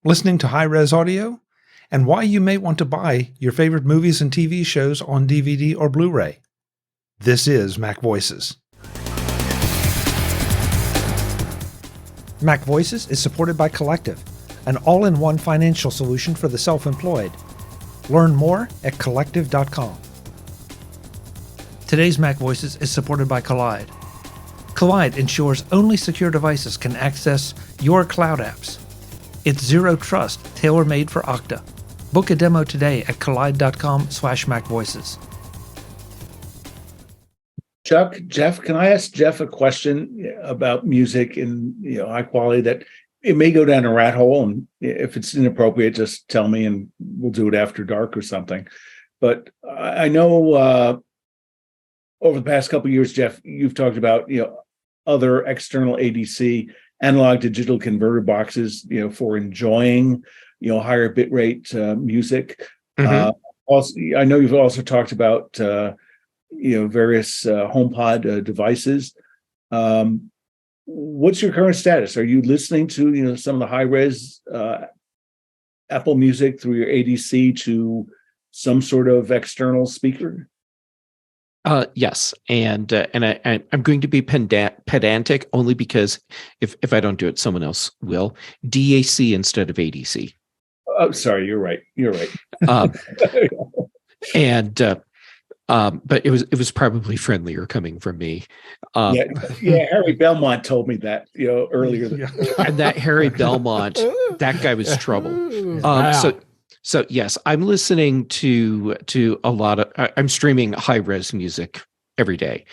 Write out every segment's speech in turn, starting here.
listening to high-res audio, and why you may want to buy your favorite movies and TV shows on DVD or Blu-ray. This is MacVoices. MacVoices is supported by Collective, an all-in-one financial solution for the self-employed. Learn more at collective.com. Today's MacVoices is supported by Kolide. Kolide ensures only secure devices can access your cloud apps. It's zero trust, tailor-made for Okta. Book a demo today at kolide.com/MacVoices. Jeff, can I ask Jeff a question about music and high quality that it may go down a rat hole, and if it's inappropriate, just tell me and we'll do it after dark or something. But I know over the past couple of years, Jeff, you've talked about other external ADC analog digital converter boxes for enjoying higher bitrate music. Mm-hmm. Also, I know you've also talked about various HomePod devices. What's your current status? Are you listening to some of the high res Apple Music through your ADC to some sort of external speaker? Yes, and I'm going to be pedantic only because if I don't do it, someone else will. DAC instead of ADC. Oh, sorry, you're right. But it was probably friendlier coming from me. Yeah, Harry Belmont told me that earlier. And that Harry Belmont, that guy was trouble. So yes, I'm listening to a lot of. I'm streaming high res music every day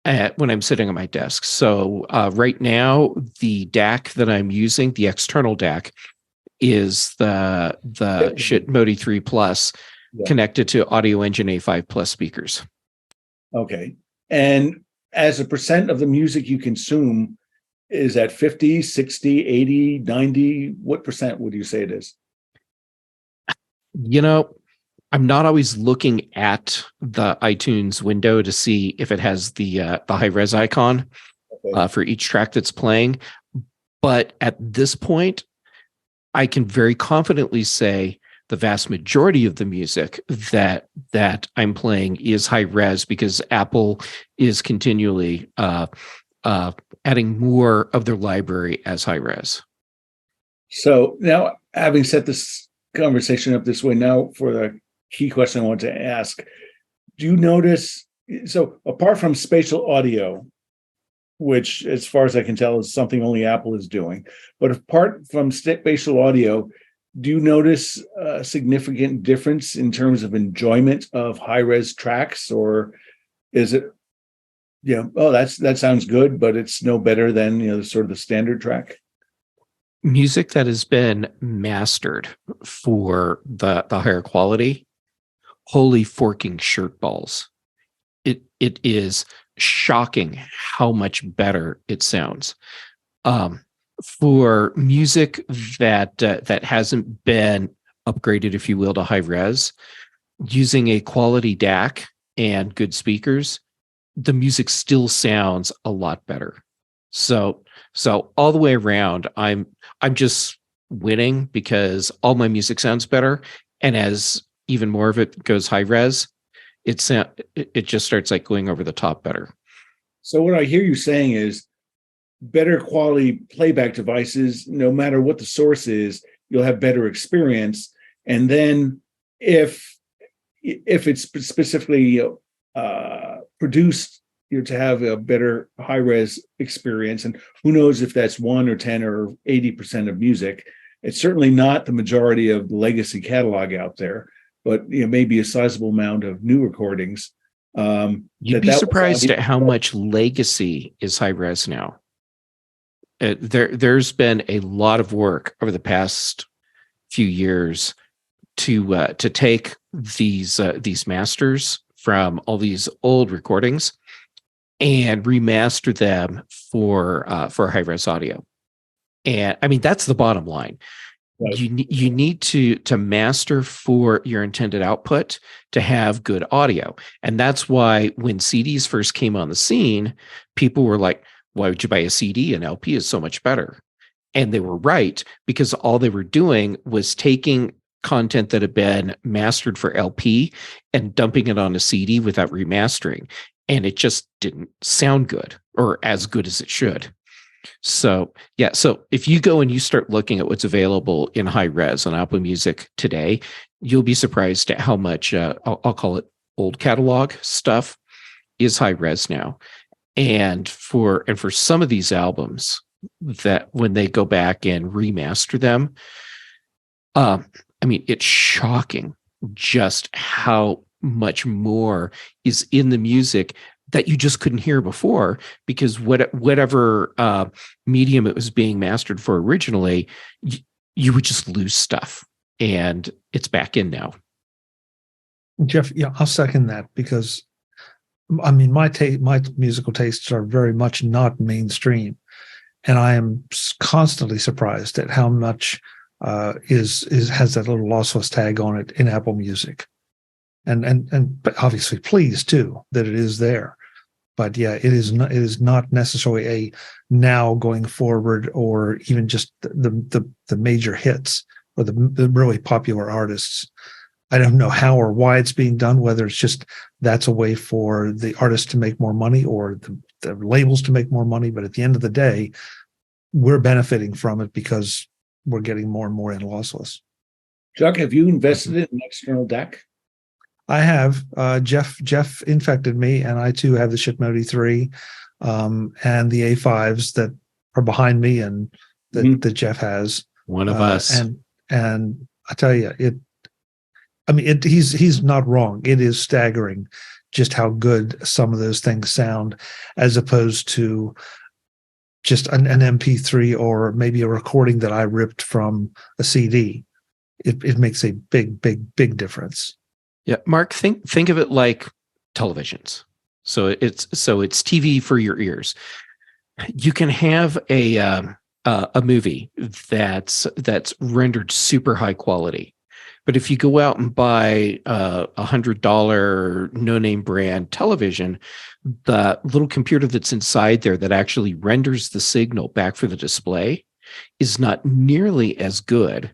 when I'm sitting at my desk. So right now, the DAC that I'm using, the external DAC, is the Shit Modi 3 Plus. Yeah. Connected to Audio Engine A5 Plus speakers. Okay. And as a percent of the music you consume, is that 50, 60, 80, 90? What percent would you say it is? I'm not always looking at the iTunes window to see if it has the high-res icon for each track that's playing. But at this point, I can very confidently say the vast majority of the music that I'm playing is high res because Apple is continually adding more of their library as high res. So now, having set this conversation up this way, now for the key question I want to ask, do you notice, so apart from spatial audio, which as far as I can tell is something only Apple is doing, but apart from spatial audio, do you notice a significant difference in terms of enjoyment of high-res tracks, or is it, that sounds good, but it's no better than sort of the standard track? Music that has been mastered for the higher quality, holy forking shirt balls! It is shocking how much better it sounds. For music that hasn't been upgraded, if you will, to high res, using a quality DAC and good speakers, the music still sounds a lot better. So all the way around, I'm just winning because all my music sounds better, and as even more of it goes high res, it just starts like going over the top better. So what I hear you saying is, better quality playback devices, no matter what the source is, you'll have better experience. And then if it's specifically produced to have a better high-res experience, and who knows if that's 1 or 10 or 80% of music, it's certainly not the majority of the legacy catalog out there, but maybe a sizable amount of new recordings. You'd be surprised at how much legacy is high-res now. There's been a lot of work over the past few years to take these masters from all these old recordings and remaster them for high-res audio. And I mean, that's the bottom line. Right. You need to master for your intended output to have good audio. And that's why when CDs first came on the scene, people were like, why would you buy a CD? An LP is so much better. And they were right, because all they were doing was taking content that had been mastered for LP and dumping it on a CD without remastering. And it just didn't sound good, or as good as it should. So, yeah. So if you go and you start looking at what's available in high res on Apple Music today, you'll be surprised at how much, I'll call it old catalog stuff, is high res now. And for some of these albums, that when they go back and remaster them, I mean, it's shocking just how much more is in the music that you just couldn't hear before, because whatever medium it was being mastered for originally, you would just lose stuff, and it's back in now. Jeff, yeah, I'll second that, because I mean, my musical tastes are very much not mainstream, and I am constantly surprised at how much has that little lossless tag on it in Apple Music, and obviously pleased too that it is there. But yeah, it is not necessarily a now going forward, or even just the major hits or the really popular artists. I don't know how or why it's being done, whether it's just that's a way for the artists to make more money or the labels to make more money. But at the end of the day, we're benefiting from it because we're getting more and more in lossless. Chuck, have you invested in an external DAC? I have. Jeff infected me, and I too have the Shipmodi 3 and the A5s that are behind me, and that Jeff has. One of us. And I tell you, he's not wrong. It is staggering just how good some of those things sound, as opposed to just an MP3 or maybe a recording that I ripped from a CD. It makes a big difference. Yeah, Mark, think of it like televisions. So it's TV for your ears. You can have a movie that's rendered super high quality, but if you go out and buy a $100 no-name brand television, the little computer that's inside there that actually renders the signal back for the display is not nearly as good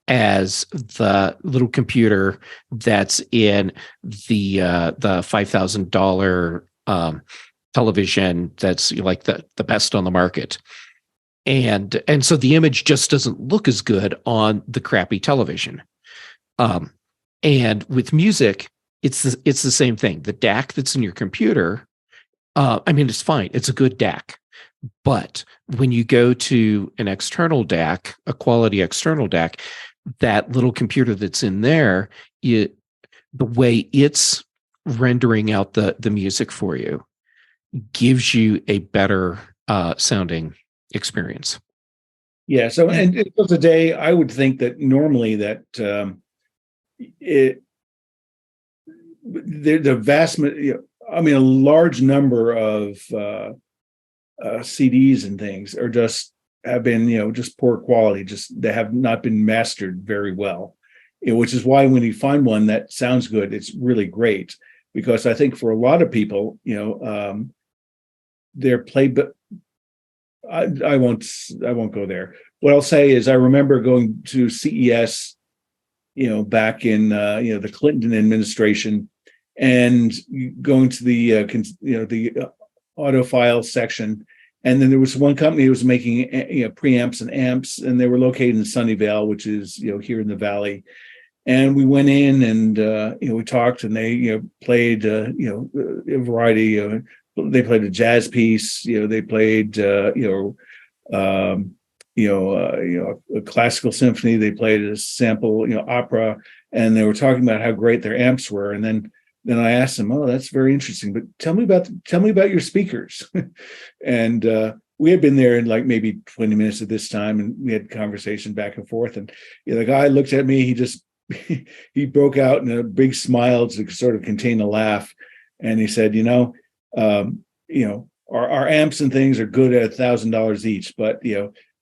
as the little computer that's in the $5,000 television that's like the best on the market. And so the image just doesn't look as good on the crappy television. And with music, it's the same thing. The DAC that's in your computer, it's fine. It's a good DAC. But when you go to an external DAC, a quality external DAC, that little computer that's in there, the way it's rendering out the music for you gives you a better sounding experience. Yeah. So, and it was a day, I would think that normally that a large number of CDs and things are have been, just poor quality. Just they have not been mastered very well, which is why when you find one that sounds good, it's really great. Because I think for a lot of people, they're played, but I won't go there. What I'll say is I remember going to CES, back in the Clinton administration, and going to the audiophile section. And then there was one company who was making preamps and amps, and they were located in Sunnyvale, which is here in the Valley. And we went in and we talked, and they played a variety. They played a jazz piece. They played a classical symphony. They played a sample opera, and they were talking about how great their amps were. And then I asked them, "Oh, that's very interesting, but tell me about your speakers." And we had been there in like maybe 20 minutes at this time, and we had conversation back and forth. And the guy looked at me. He just he broke out in a big smile to sort of contain a laugh, and he said, our amps and things are good at $1,000 each, but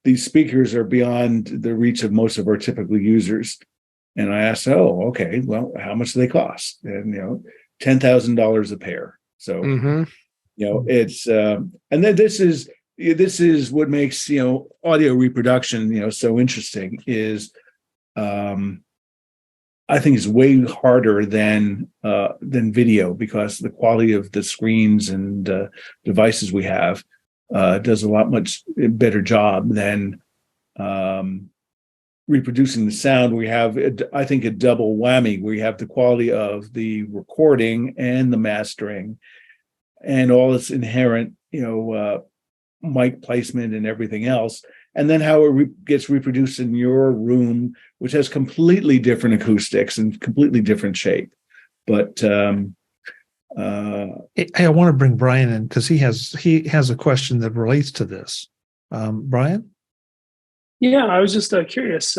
these speakers are beyond the reach of most of our typical users. And I asked, "Oh, okay, well, how much do they cost?" And $10,000 a pair. So it's and then this is this is what makes audio reproduction so interesting. Is I think it's way harder than video, because the quality of the screens and devices we have does a much better job than reproducing the sound. We have, I think, a double whammy. We have the quality of the recording and the mastering, and all its inherent, mic placement and everything else, and then how it gets reproduced in your room, which has completely different acoustics and completely different shape. But I want to bring Brian in, because he has a question that relates to this. Brian? Yeah, I was just curious.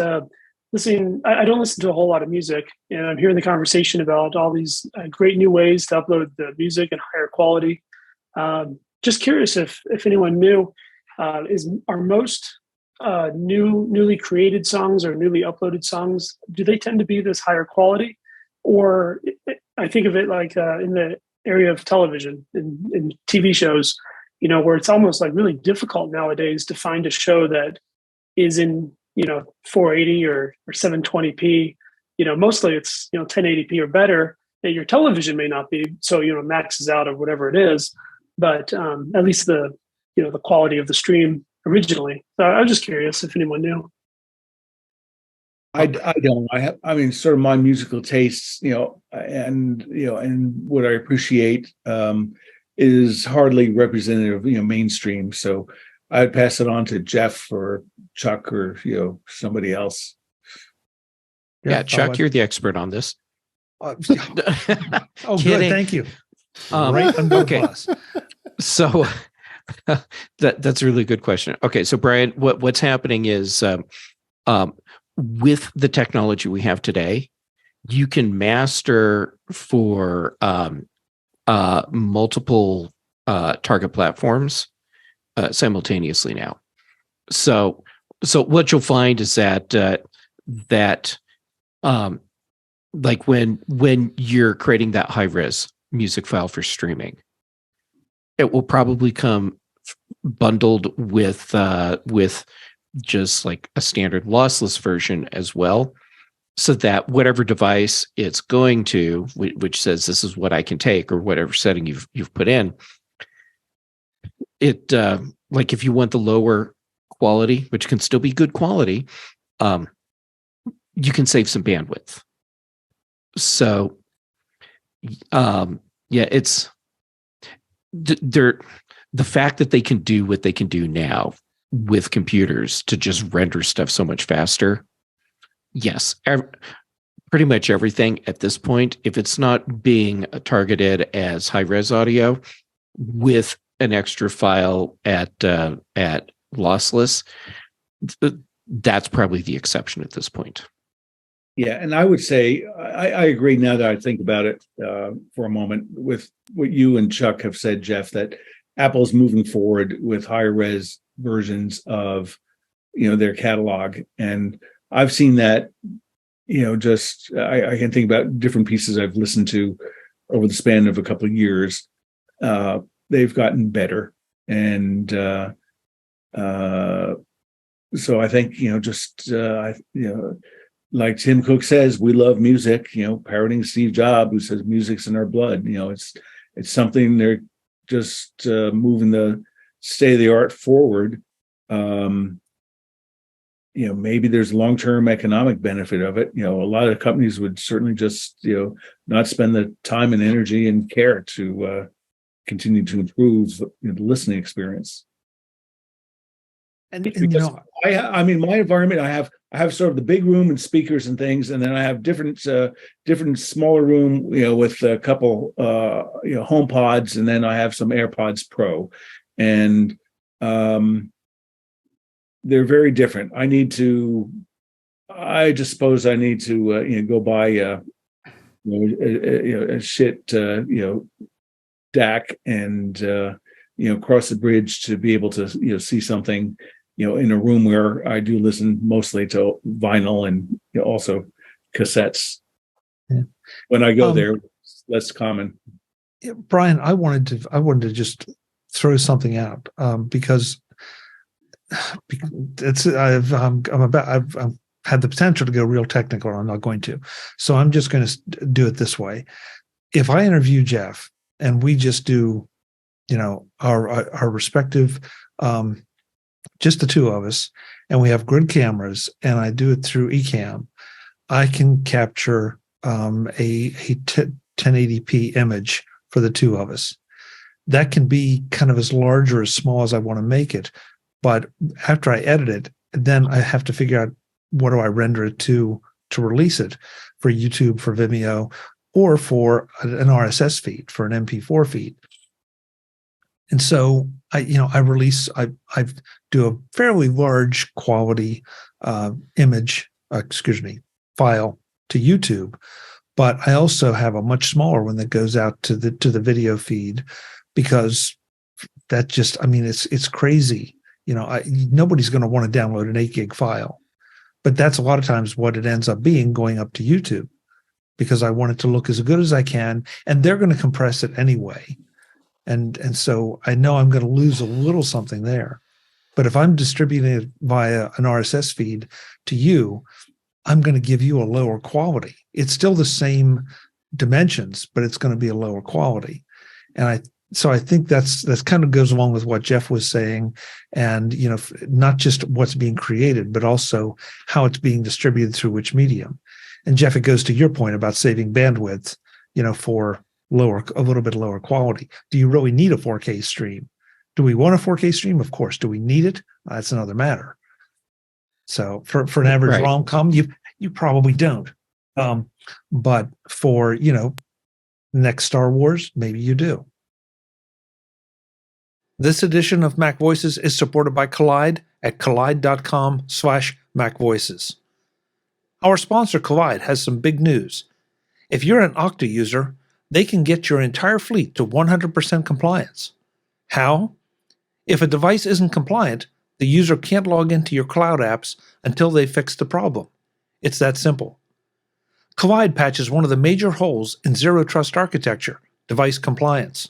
Listening, I don't listen to a whole lot of music, and I'm hearing the conversation about all these great new ways to upload the music in higher quality. Just curious if anyone knew, are most newly created songs or newly uploaded songs, do they tend to be this higher quality? Or I think of it like in the area of television and TV shows, where it's almost like really difficult nowadays to find a show that is in 480 or 720p. Mostly it's 1080p or better. That your television may not be, so maxes out or whatever it is, but at least the the quality of the stream originally. So I was just curious if anyone knew. I don't. I mean, sort of my musical tastes, and what I appreciate is hardly representative of mainstream. So I'd pass it on to Jeff or Chuck or somebody else. Yeah, Chuck, you're the expert on this. Oh, good. Thank you. Right under the bus. So that's a really good question. Okay, so Brian, what's happening is with the technology we have today, you can master for multiple target platforms simultaneously now. So what you'll find is that like when you're creating that high res music file for streaming, it will probably come bundled with just like a standard lossless version as well, so that whatever device it's going to, which says this is what I can take, or whatever setting you've put in, it like if you want the lower quality, which can still be good quality, you can save some bandwidth. So it's the fact that they can do what they can do now with computers to just render stuff so much faster. Yes, pretty much everything at this point, if it's not being targeted as high-res audio with an extra file at lossless, that's probably the exception at this point. Yeah, and I would say I agree, now that I think about it for a moment, with what you and Chuck have said, Jeff, that Apple's moving forward with higher res versions of their catalog, and I've seen that. Just I can think about different pieces I've listened to over the span of a couple of years. They've gotten better, and so I think like Tim Cook says, we love music. Parroting Steve Jobs, who says music's in our blood. It's something they're just moving the state of the art forward. Maybe there's long-term economic benefit of it. A lot of companies would certainly just not spend the time and energy and care to continue to improve the listening experience. And I mean, my environment, I have sort of the big room and speakers and things, and then I have different smaller room, with a couple home pods, and then I have some AirPods Pro, and they're very different. I just suppose I need to go buy a shit DAC and cross the bridge to be able to see something in a room where I do listen mostly to vinyl and also cassettes. Yeah. When I go there, it's less common. Brian, I wanted to just throw something out because I've had the potential to go real technical. I'm not going to, so I'm just going to do it this way. If I interview Jeff and we just do, our respective, just the two of us, and we have good cameras, and I do it through Ecamm, I can capture a 1080p image for the two of us. That can be kind of as large or as small as I want to make it. But after I edit it, then I have to figure out what do I render it to release it for YouTube, for Vimeo, or for an RSS feed, for an MP4 feed. And so I do a fairly large quality file to YouTube, but I also have a much smaller one that goes out to the video feed, because that just, it's crazy. Nobody's going to want to download an 8 gig file, but that's a lot of times what it ends up being, going up to YouTube, because I want it to look as good as I can, and they're going to compress it anyway. And so I know I'm going to lose a little something there. But if I'm distributing it via an RSS feed to you, I'm going to give you a lower quality. It's still the same dimensions, but it's going to be a lower quality. And I think that's kind of goes along with what Jeff was saying, and not just what's being created, but also how it's being distributed through which medium. And Jeff, it goes to your point about saving bandwidth, for a little bit lower quality. Do you really need a 4K stream? Do we want a 4K stream? Of course. Do we need it? That's another matter. So for an average rom-com, you probably don't. But for next Star Wars, maybe you do. This edition of MacVoices is supported by Kolide at kolide.com/MacVoices. Our sponsor, Kolide, has some big news. If you're an Okta user, they can get your entire fleet to 100% compliance. How? If a device isn't compliant, the user can't log into your cloud apps until they fix the problem. It's that simple. Kolide patches one of the major holes in zero trust architecture, device compliance.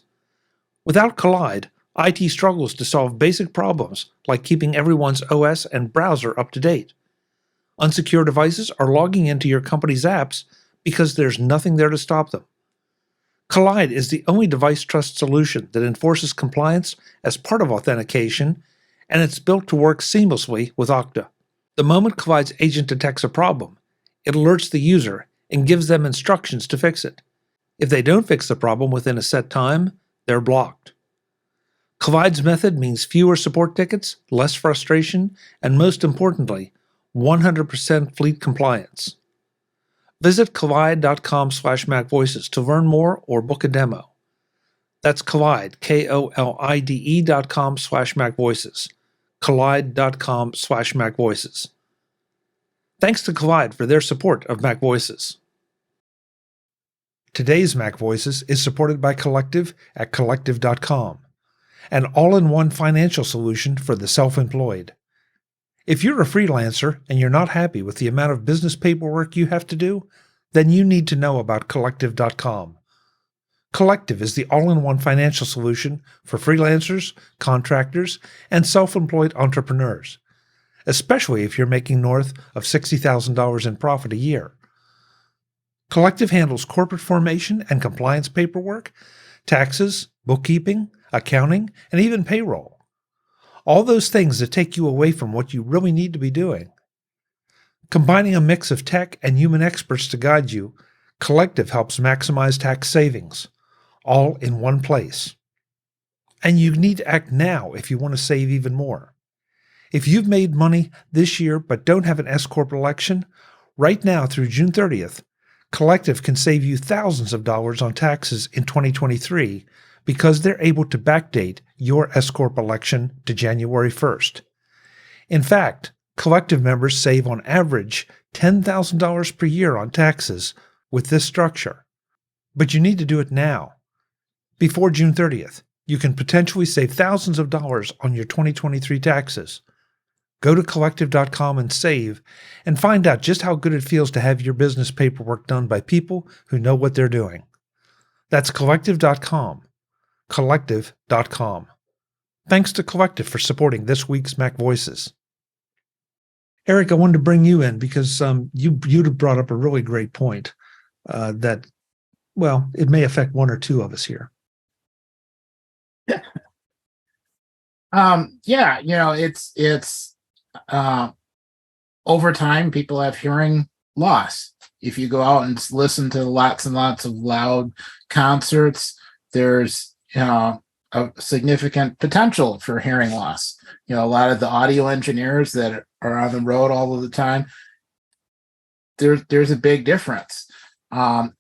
Without Kolide, IT struggles to solve basic problems like keeping everyone's OS and browser up to date. Unsecure devices are logging into your company's apps because there's nothing there to stop them. Kolide is the only device trust solution that enforces compliance as part of authentication, and it's built to work seamlessly with Okta. The moment Kolide's agent detects a problem, it alerts the user and gives them instructions to fix it. If they don't fix the problem within a set time, they're blocked. Kolide's method means fewer support tickets, less frustration, and most importantly, 100% fleet compliance. Visit kolide.com/MacVoices to learn more or book a demo. That's Kolide, KOLIDE.com/MacVoices. Kolide.com/MacVoices. Thanks to Kolide for their support of MacVoices. Today's MacVoices is supported by Collective at Collective.com, an all-in-one financial solution for the self-employed. If you're a freelancer and you're not happy with the amount of business paperwork you have to do, then you need to know about Collective.com. Collective is the all-in-one financial solution for freelancers, contractors, and self-employed entrepreneurs, especially if you're making north of $60,000 in profit a year. Collective handles corporate formation and compliance paperwork, taxes, bookkeeping, accounting, and even payroll. All those things that take you away from what you really need to be doing. Combining a mix of tech and human experts to guide you, Collective helps maximize tax savings, all in one place. And you need to act now if you want to save even more. If you've made money this year but don't have an S Corp election, right now through June 30th, Collective can save you thousands of dollars on taxes in 2023 because they're able to backdate your S Corp election to January 1st. In fact, Collective members save on average $10,000 per year on taxes with this structure. But you need to do it now. Before June 30th, you can potentially save thousands of dollars on your 2023 taxes. Go to Collective.com and save, and find out just how good it feels to have your business paperwork done by people who know what they're doing. That's Collective.com. Collective.com. Thanks to Collective for supporting this week's MacVoices. Eric, I wanted to bring you in because you'd brought up a really great point that, well, it may affect one or two of us here. Yeah, it's over time people have hearing loss. If you go out and listen to lots and lots of loud concerts, there's a significant potential for hearing loss. A lot of the audio engineers that are on the road all of the time, there's a big difference. And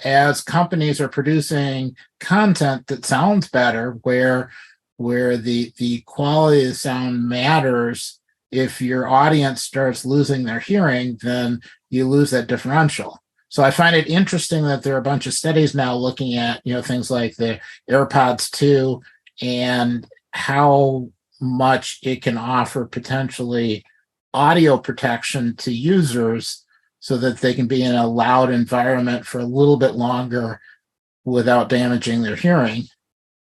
as companies are producing content that sounds better, where the quality of sound matters, if your audience starts losing their hearing, then you lose that differential. So I find it interesting that there are a bunch of studies now looking at, things like the AirPods 2 and how much it can offer potentially audio protection to users so that they can be in a loud environment for a little bit longer without damaging their hearing.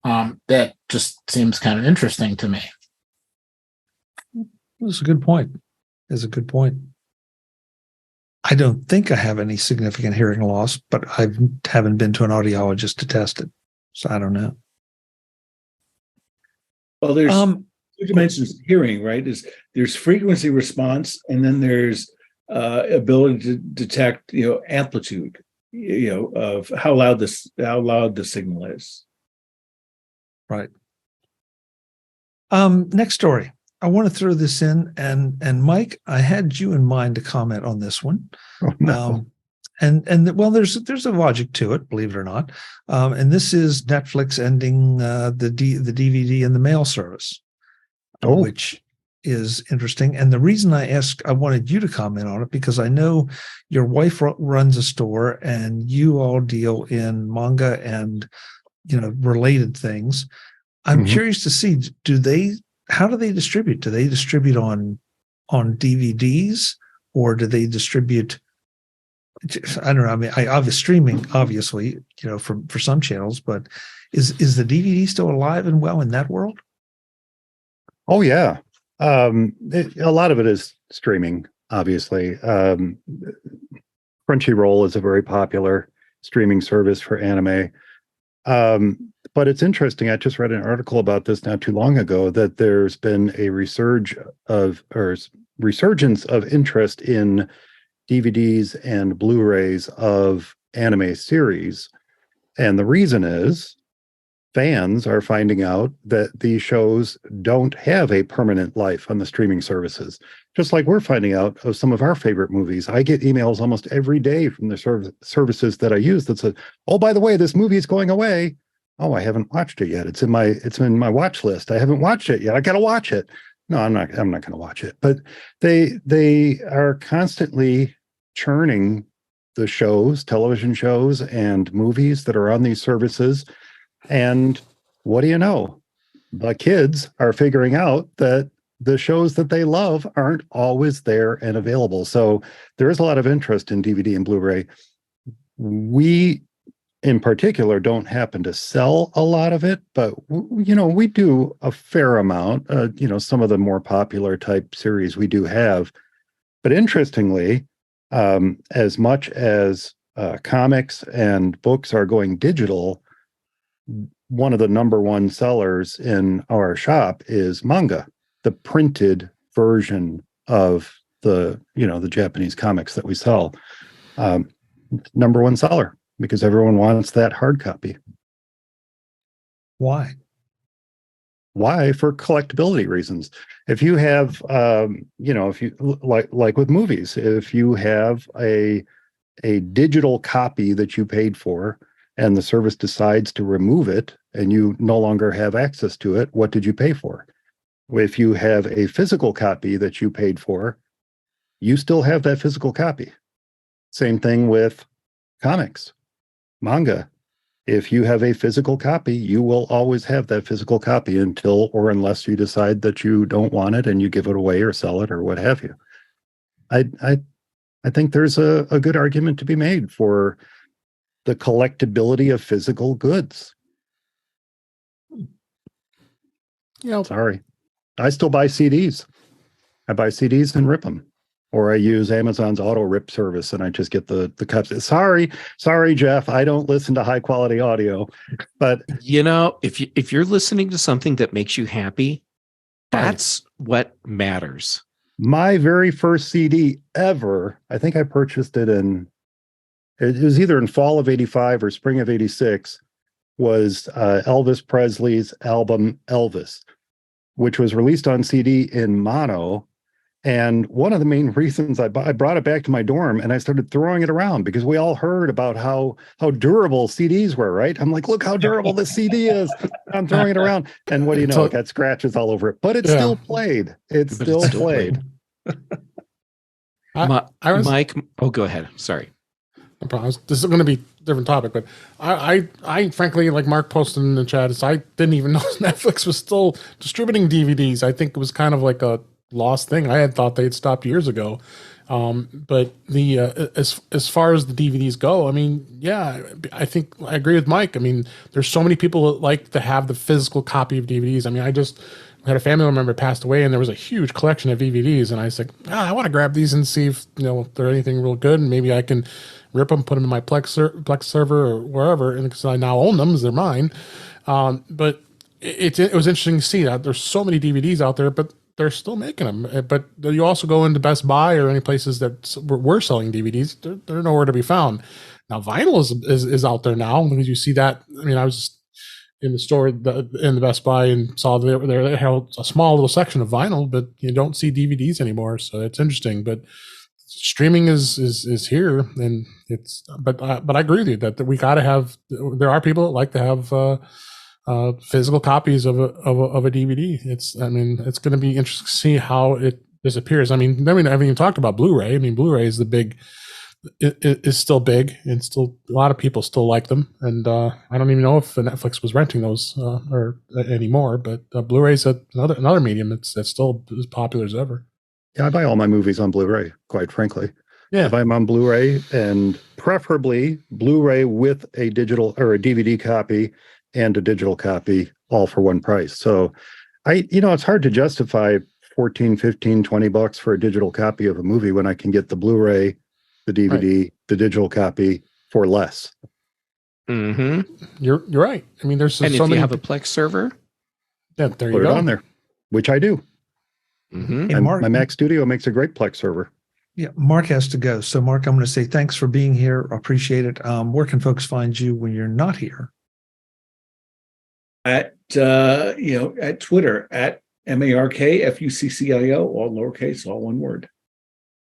That just seems kind of interesting to me. That's a good point. I don't think I have any significant hearing loss, but I haven't been to an audiologist to test it, so I don't know. Well, there's two dimensions to hearing, right? There's frequency response, and then there's ability to detect, amplitude, of how loud the signal is. Right. Next story. I want to throw this in, and Mike, I had you in mind to comment on this one. Oh, no. Well, there's a logic to it, believe it or not. And this is Netflix ending the DVD and the mail service, which is interesting. And the reason I wanted you to comment on it, because I know your wife runs a store, and you all deal in manga and related things. I'm curious to see, how do they distribute? Do they distribute on DVDs, or do they distribute? I don't know. I mean, I have streaming, obviously, for some channels, but is the DVD still alive and well in that world? Oh yeah, a lot of it is streaming. Obviously, Crunchyroll is a very popular streaming service for anime. But it's interesting. I just read an article about this not too long ago, that there's been a resurgence of interest in DVDs and Blu-rays of anime series. And the reason is fans are finding out that these shows don't have a permanent life on the streaming services. Just like we're finding out of some of our favorite movies. I get emails almost every day from the services that I use that said, "Oh, by the way, this movie is going away. Oh, I haven't watched it yet. It's in my watch list. I haven't watched it yet. I got to watch it." No, I'm not going to watch it. But they are constantly churning the shows, television shows and movies that are on these services. And what do you know? The kids are figuring out that the shows that they love aren't always there and available. So there is a lot of interest in DVD and Blu-ray. We, in particular, don't happen to sell a lot of it, but we do a fair amount. Some of the more popular type series we do have. But interestingly, as much as comics and books are going digital, one of the number one sellers in our shop is manga, the printed version of the Japanese comics that we sell. Number one seller, because everyone wants that hard copy. Why? For collectability reasons. If you have, if you like with movies, if you have a digital copy that you paid for, and the service decides to remove it, and you no longer have access to it, what did you pay for? If you have a physical copy that you paid for, you still have that physical copy. Same thing with comics, manga. If you have a physical copy, you will always have that physical copy until or unless you decide that you don't want it and you give it away or sell it or what have you. I think there's a good argument to be made for the collectability of physical goods. Sorry. I still buy CDs. I buy CDs and rip them. Or I use Amazon's auto rip service and I just get the cups. Sorry, Jeff. I don't listen to high quality audio. But if you're listening to something that makes you happy, that's what matters. My very first CD ever, I think I purchased it was either in fall of 85 or spring of 86, was Elvis Presley's album Elvis, which was released on CD in mono. And one of the main reasons I brought it back to my dorm and I started throwing it around because we all heard about how durable CDs were, right? I'm like, look how durable this CD is. I'm throwing it around. And what do you know? It got scratches all over it, but it still played. It still played. Mike, go ahead. Sorry. I promise. This is going to be a different topic, but I frankly, like Mark posted in the chat, I didn't even know Netflix was still distributing DVDs. I think it was kind of like a lost thing. I had thought they'd stopped years ago. But the as far as the DVDs go, I mean, yeah, I think I agree with Mike. I mean, there's so many people that like to have the physical copy of DVDs. I mean, I just had a family member passed away, and there was a huge collection of DVDs, and I was like, I want to grab these and see if if they're anything real good, and maybe I can rip them, put them in my Plex server or wherever, and because I now own them, they're mine. But it was interesting to see that there's so many DVDs out there, but they're still making them. But you also go into Best Buy or any places that were selling DVDs, they're nowhere to be found. Now vinyl is out there now because you see that. I mean, I was just in the store in the Best Buy and saw they held a small little section of vinyl, but you don't see DVDs anymore. So it's interesting. But streaming is here, and it's. But I agree with you that we got to have. There are people that like to have physical copies of a DVD. It's going to be interesting to see how it disappears. I mean, then we haven't even talked about Blu-ray. I mean, Blu-ray is the big. It is still big, and still a lot of people still like them. And I don't even know if Netflix was renting those or anymore. But Blu-ray is another medium. It's still as popular as ever. Yeah, I buy all my movies on Blu-ray. Quite frankly, yeah, I buy them on Blu-ray, and preferably Blu-ray with a digital or a DVD copy and a digital copy, all for one price. So, it's hard to justify $14, $15, $20 for a digital copy of a movie when I can get the Blu-ray, the DVD, the digital copy for less. Mm-hmm. You're right. I mean, there's and so if many. You have a Plex server, yeah, there you put go. it on there, which I do. Mm-hmm. Hey, Mark, my Mac Studio makes a great Plex server. Yeah, Mark has to go. So, Mark, I'm going to say thanks for being here. Appreciate it. Where can folks find you when you're not here? At at Twitter at MarkFuccio, all lowercase, all one word.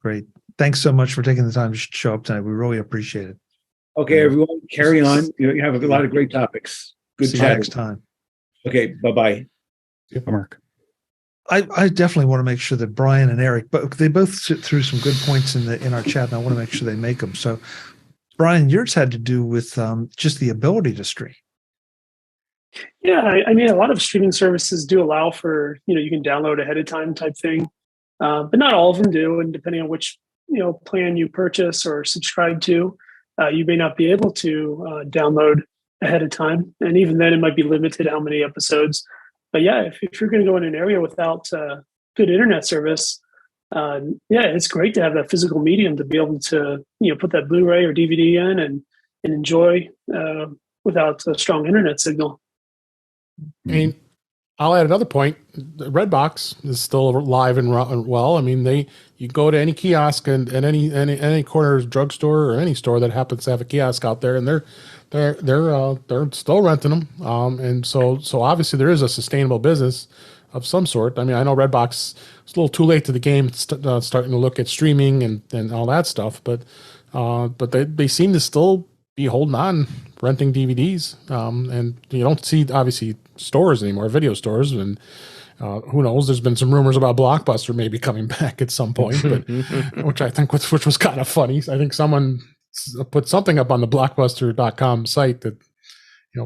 Great. Thanks so much for taking the time to show up tonight. We really appreciate it. Okay, everyone, carry on. You have a lot of great topics. Good See chat. you next time. Okay, bye-bye. Mark. I definitely want to make sure that Brian and Eric, but they both threw some good points in our chat, and I want to make sure they make them. So, Brian, yours had to do with just the ability to stream. Yeah, I mean, a lot of streaming services do allow for, you can download ahead of time type thing, but not all of them do. And depending on which, plan you purchase or subscribe to, you may not be able to download ahead of time. And even then, it might be limited how many episodes. But yeah, if you're going to go in an area without good internet service, it's great to have that physical medium to be able to, put that Blu-ray or DVD in and enjoy without a strong internet signal. I mean, I'll add another point. Redbox is still live and well. I mean, you go to any kiosk and any corner drugstore or any store that happens to have a kiosk out there, and they're still renting them. And so obviously there is a sustainable business of some sort. I mean, I know Redbox is a little too late to the game, starting to look at streaming and all that stuff, but they seem to still be holding on, renting DVDs, and you don't see obviously stores anymore, video stores, and who knows? There's been some rumors about Blockbuster maybe coming back at some point, but which I think which was kind of funny. I think someone put something up on the Blockbuster.com site that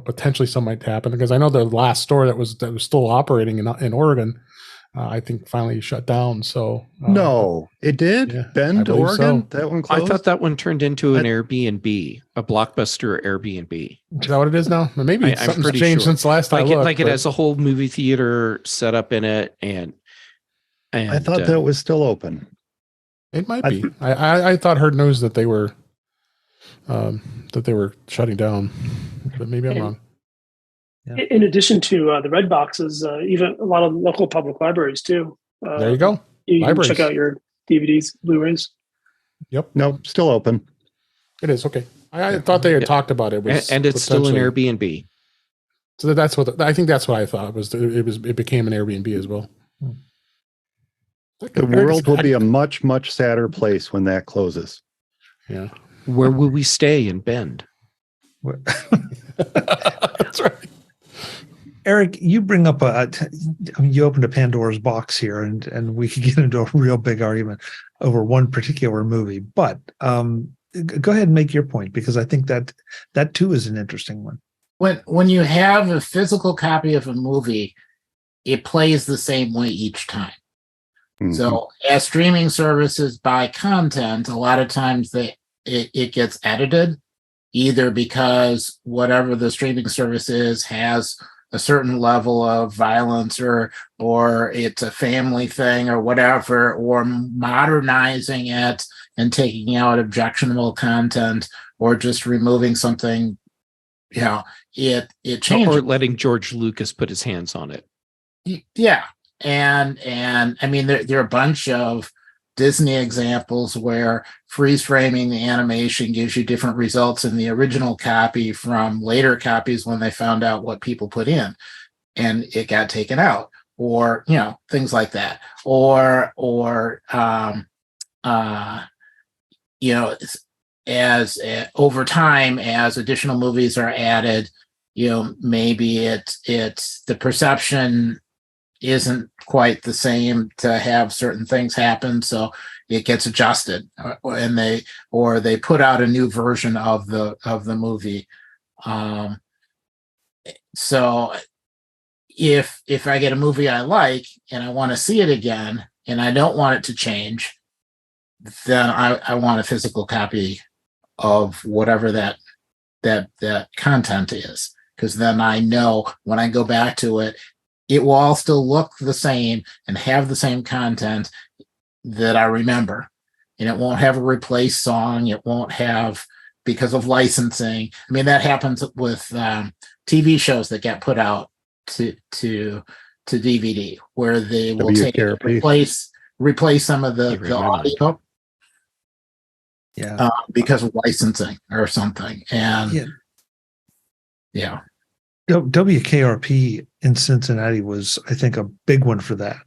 potentially something might happen, because I know the last store that was still operating in Oregon I think finally shut down. So No, it did. yeah, I Bend, believe Oregon. so. That one I closed. thought that one turned into an Airbnb, a Blockbuster Airbnb. Is that what it is now? Maybe I'm something's pretty changed sure. since the last I looked. It has a whole movie theater set up in it, and I thought that was still open. It might be. I thought heard news that they were shutting down, but maybe I'm wrong. Yeah. In addition to the red boxes, even a lot of local public libraries too. There you go. You Libraries. can check out your DVDs, Blu-rays. Yep. No, still open. It is okay. I thought they had talked about it. And it's still an Airbnb. So that's what I think. That's what I thought it became an Airbnb as well. The world will be a much, much sadder place when that closes. Yeah. Where will we stay in Bend? That's right. Eric, you bring up you opened a Pandora's box here, and we could get into a real big argument over one particular movie. But go ahead and make your point, because I think that too is an interesting one. When you have a physical copy of a movie, it plays the same way each time. Mm-hmm. So as streaming services buy content, a lot of times it gets edited, either because whatever the streaming service is has a certain level of violence, or it's a family thing or whatever, or modernizing it and taking out objectionable content, or just removing something. It changes. Or letting George Lucas put his hands on it. Yeah. And I mean, there are a bunch of Disney examples where freeze framing the animation gives you different results in the original copy from later copies when they found out what people put in and it got taken out, or, things like that. Or as over time, as additional movies are added, maybe it's the perception isn't quite the same to have certain things happen, so it gets adjusted, and they put out a new version of the movie. So if I get a movie I like and I want to see it again and I don't want it to change, then I want a physical copy of whatever that content is, because then I know when I go back to it, it will all still look the same and have the same content that I remember. And it won't have a replaced song. It won't have, because of licensing. I mean, that happens with TV shows that get put out to DVD, where they will replace some of the audio. Yeah. Because of licensing or something. And yeah. WKRP in Cincinnati was, I think, a big one for that,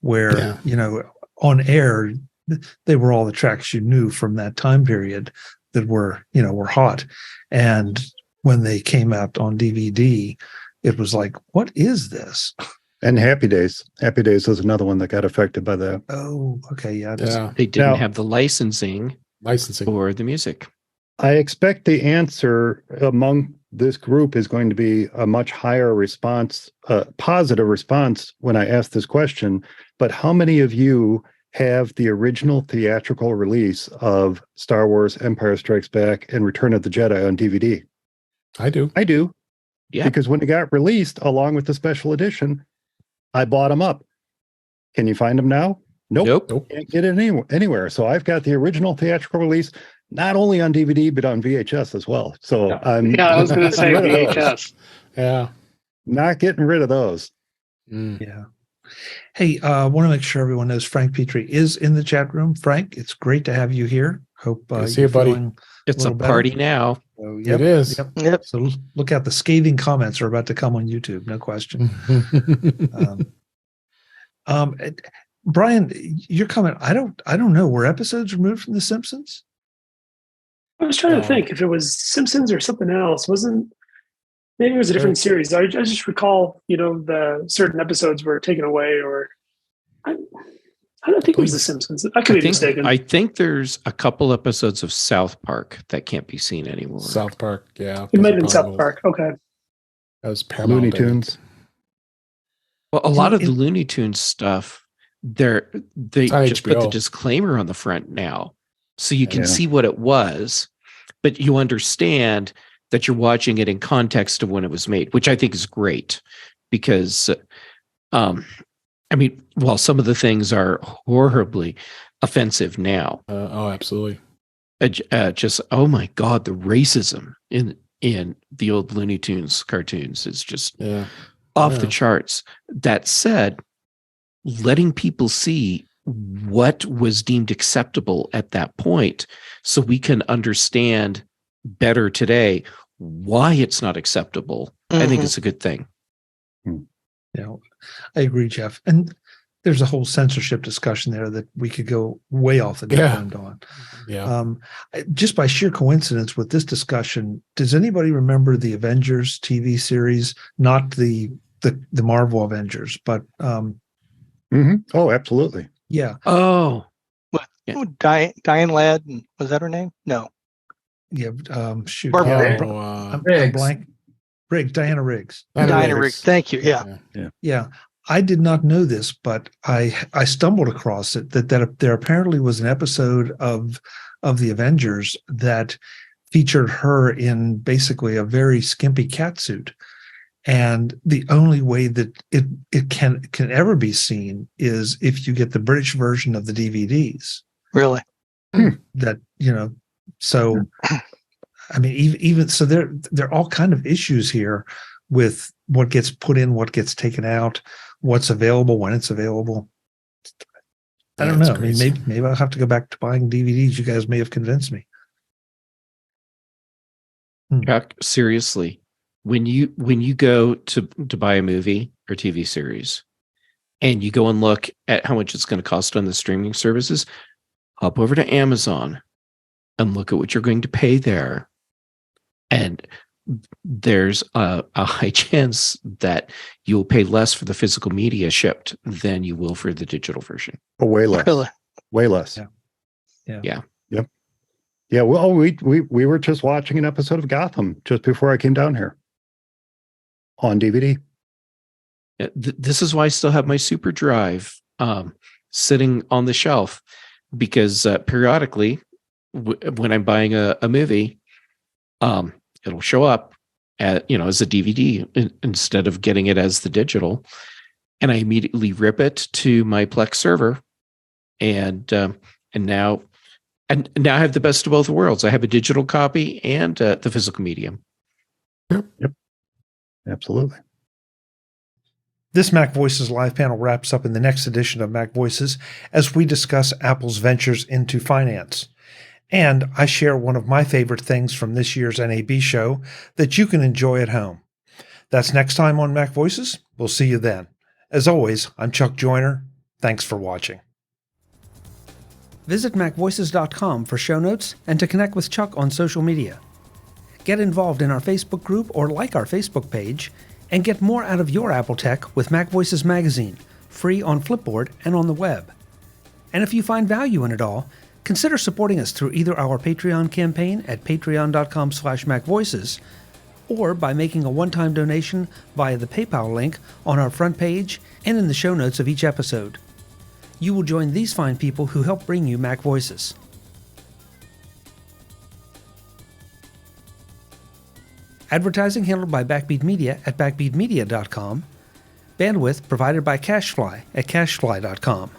where, on air, they were all the tracks you knew from that time period that were hot. And when they came out on DVD, it was like, what is this? And Happy Days. Happy Days was another one that got affected by that. Oh, okay. Yeah. They didn't have the licensing for the music. I expect the answer among this group is going to be a much higher response, positive response when I ask this question. But how many of you have the original theatrical release of Star Wars Empire Strikes Back and Return of the Jedi on DVD? I do. Yeah. Because when it got released along with the special edition, I bought them up. Can you find them now? Nope. Can't get it anywhere. So I've got the original theatrical release, not only on DVD, but on VHS as well. So I was going to say VHS. Yeah. Not getting rid of those. Yeah. Hey, I want to make sure everyone knows Frank Petrie is in the chat room. Frank, it's great to have you here. Hope see you, buddy. It's a party now. So, it is. Yep. So look out, the scathing comments are about to come on YouTube. No question. Brian, your comment. I don't know. Were episodes removed from The Simpsons? I was trying to think if it was Simpsons or something else. Maybe it was a different series. I just recall, the certain episodes were taken away, or I don't think it was The Simpsons. I could be mistaken. I think there's a couple episodes of South Park that can't be seen anymore. South Park, yeah. It might have been South Park. Okay. That was Paramount. Looney Tunes. Well, a lot of the it- Looney Tunes stuff, they It's on just put the HBO. disclaimer on the front now, so you can Yeah. see what it was, but you understand that you're watching it in context of when it was made, which I think is great because, I mean, while some of the things are horribly offensive now, Oh, absolutely. just oh my god, the racism in the old Looney Tunes cartoons is just Yeah. off Yeah. the charts. That said, letting people see what was deemed acceptable at that point so we can understand better today why it's not acceptable, I think it's a good thing. Yeah, I agree, Jeff. And there's a whole censorship discussion there that we could go way off the deep Yeah. end on. Yeah. Just by sheer coincidence with this discussion, does anybody remember the Avengers TV series? Not the Marvel Avengers, but Oh, absolutely. yeah, Oh, Diane Ladd, was that her name? No. yeah. Shoot, Barbara I'm, Riggs. I'm Riggs. blank. Riggs, Diana Riggs. Diana Riggs. Thank you. Yeah. Yeah, I did not know this, but I stumbled across it that there apparently was an episode of the Avengers that featured her in basically a very skimpy catsuit, and the only way that it can ever be seen is if you get the British version of the DVDs. Really? That so. I mean, even so, there are all kind of issues here with what gets put in, what gets taken out, what's available, when it's available. I don't know. I mean, maybe I'll have to go back to buying DVDs. You guys may have convinced me. Chuck, seriously, when you go to buy a movie or TV series and you go and look at how much it's going to cost on the streaming services, hop over to Amazon and look at what you're going to pay there. And there's a high chance that you'll pay less for the physical media shipped than you will for the digital version. Oh, way less. Really? Way less. Yeah. Yeah. Well, we were just watching an episode of Gotham just before I came down here on DVD. This is why I still have my Super Drive sitting on the shelf, because periodically when I'm buying a movie, it'll show up as a DVD instead of getting it as the digital, and I immediately rip it to my Plex server, and now I have the best of both worlds. I have a digital copy and the physical medium. Yep. Absolutely. This Mac Voices live panel wraps up in the next edition of Mac Voices as we discuss Apple's ventures into finance. And I share one of my favorite things from this year's NAB show that you can enjoy at home. That's next time on Mac Voices. We'll see you then. As always, I'm Chuck Joyner. Thanks for watching. Visit MacVoices.com for show notes and to connect with Chuck on social media. Get involved in our Facebook group or like our Facebook page, and get more out of your Apple tech with Mac Voices Magazine, free on Flipboard and on the web. And if you find value in it all, consider supporting us through either our Patreon campaign at patreon.com/MacVoices or by making a one-time donation via the PayPal link on our front page and in the show notes of each episode. You will join these fine people who help bring you Mac Voices. Advertising handled by Backbeat Media at backbeatmedia.com. Bandwidth provided by CashFly at cashfly.com.